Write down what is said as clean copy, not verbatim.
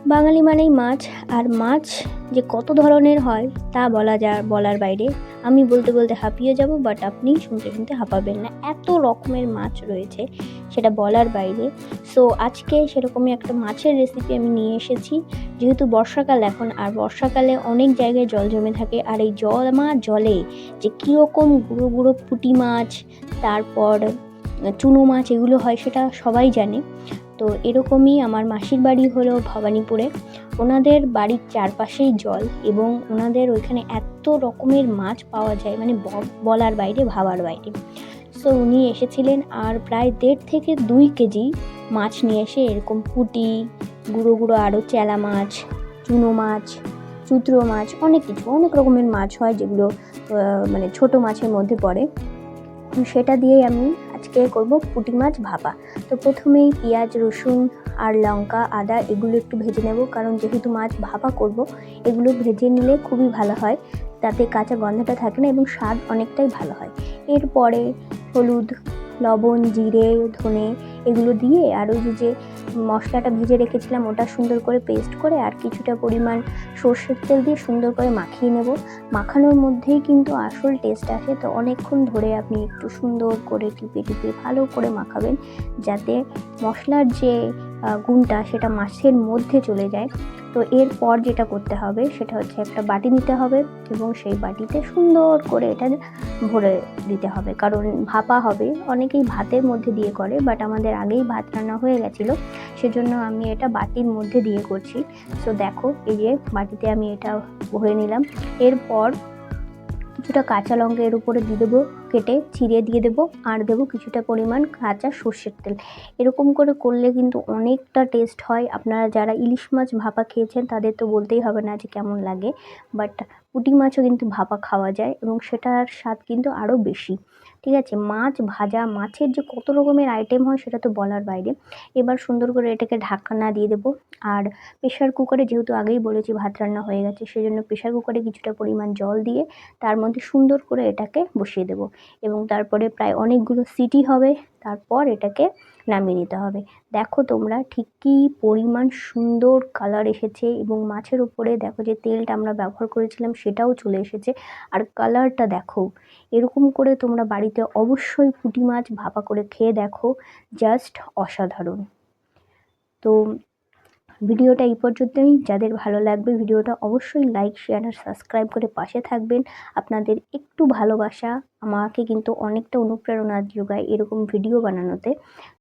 বাঙালি মানেই মাছ, আর মাছ যে কত ধরনের হয় তা বলার বাইরে। আমি বলতে বলতে হাঁপিয়ে যাব, বাট আপনি শুনতে শুনতে হাঁপাবেন না, এত রকমের মাছ রয়েছে সেটা বলার বাইরে। সো আজকে সেরকমই একটা মাছের রেসিপি আমি নিয়ে এসেছি। যেহেতু বর্ষাকাল এখন, আর বর্ষাকালে অনেক জায়গায় জল জমে থাকে, আর এই জলে যে কীরকম গুঁড়ো গুঁড়ো পুঁটি মাছ, তারপর চুনো মাছ এগুলো হয় সেটা সবাই জানে। তো এরকমই আমার মাসির বাড়ি হলো ভবানীপুরে। ওনাদের বাড়ির চারপাশেই জল, এবং ওনাদের ওইখানে এত রকমের মাছ পাওয়া যায়, মানে বলার বাইরে, ভাবার বাইরে। সো উনি এসেছিলেন, আর প্রায় 1.5 থেকে 2 কেজি মাছ নিয়ে এসে, এরকম পুঁটি, গুঁড়ো গুঁড়ো আরও চেলা মাছ, চুনো মাছ, চুতরো মাছ, অনেক রকমের মাছ হয় যেগুলো মানে ছোট মাছের মধ্যে পড়ে। সেটা দিয়েই আমি আজকে করব পুঁটি মাছ ভাপা। তো প্রথমেই পেঁয়াজ, রসুন আর লঙ্কা, আদা এগুলো একটু ভেজে নেব, কারণ যেহেতু মাছ ভাপা করব এগুলো ভেজে নিলে খুবই ভালো হয়, তাতে কাঁচা গন্ধটা থাকে না এবং স্বাদ অনেকটাই ভালো হয়। এরপরে হলুদ, লবণ, জিরে, ধনে এগুলো দিয়ে, আর ওই যে মশলাটা ভেজে রেখেছিলাম ওটা সুন্দর করে পেস্ট করে, আর কিছুটা পরিমাণ সর্ষের তেল দিয়ে সুন্দর করে মাখিয়ে নেব। মাখানোর মধ্যেই কিন্তু আসল টেস্ট আসে। তো অনেকক্ষণ ধরে আপনি একটু সুন্দর করে টিপে ভালো করে মাখাবেন, যাতে মশলার যে গুণটা সেটা মাছের মধ্যে চলে যায়। তো এরপর যেটা করতে হবে সেটা হচ্ছে একটা বাটি নিতে হবে, এবং সেই বাটিতে সুন্দর করে এটা ভরে দিতে হবে, কারণ ভাপা হবে। অনেকেই ভাতের মধ্যে দিয়ে করে, বাট আমাদের আগেই ভাত রান্না হয়ে গেছিলো, সেজন্য আমি এটা বাটির মধ্যে দিয়ে করছি। সো দেখো, এই যে বাটিতে আমি এটা ভরে নিলাম। এরপর কিছুটা কাঁচা লঙ্কা এর উপরে দিয়ে দেবো, কেটে চিড়ে দিয়ে দেবো, আর দেবো কিছুটা পরিমাণ কাঁচা সর্ষের তেল। এরকম করে করলে কিন্তু অনেকটা টেস্ট হয়। আপনারা যারা ইলিশ মাছ ভাপা খেয়েছেন তাদের তো বলতেই হবে না যে কেমন লাগে, বাট পুঁটি মাছও কিন্তু ভাপা খাওয়া যায়, এবং সেটার স্বাদ কিন্তু আরও বেশি। ঠিক আছে, মাছ ভাজা, মাছের যে কত রকমের আইটেম হয় সেটা তো বলার বাইরে। এবার সুন্দর করে এটাকে ঢাকনা দিয়ে দেবো, আর প্রেশার কুকারে, যেহেতু আগেই বলেছি ভাত রান্না হয়ে গেছে, সেজন্য প্রেশার কুকারে কিছুটা পরিমাণ জল দিয়ে তার মধ্যে সুন্দর করে এটাকে বসিয়ে দেবো, এবং তারপরে প্রায় অনেকগুলো সিটি হবে, তারপর এটাকে নামিয়ে নিতে হবে। দেখো তোমরা ঠিক কী পরিমাণ সুন্দর কালার এসেছে, এবং মাছের উপরে দেখো যে তেলটা আমরা ব্যবহার করেছিলাম সেটাও চলে এসেছে, আর কালারটা দেখো। এরকম করে তোমরা বাড়িতে অবশ্যই পুঁটি মাছ ভাপা করে খেয়ে দেখো, জাস্ট অসাধারণ। তো ভিডিওটা এই পর্যন্তই। যাদের ভালো লাগবে ভিডিওটা অবশ্যই লাইক, শেয়ার আর সাবস্ক্রাইব করে পাশে থাকবেন। আপনাদের একটু ভালোবাসা আমাকে কিন্তু অনেকটা অনুপ্রেরণা যোগায় এরকম ভিডিও বানানোতে।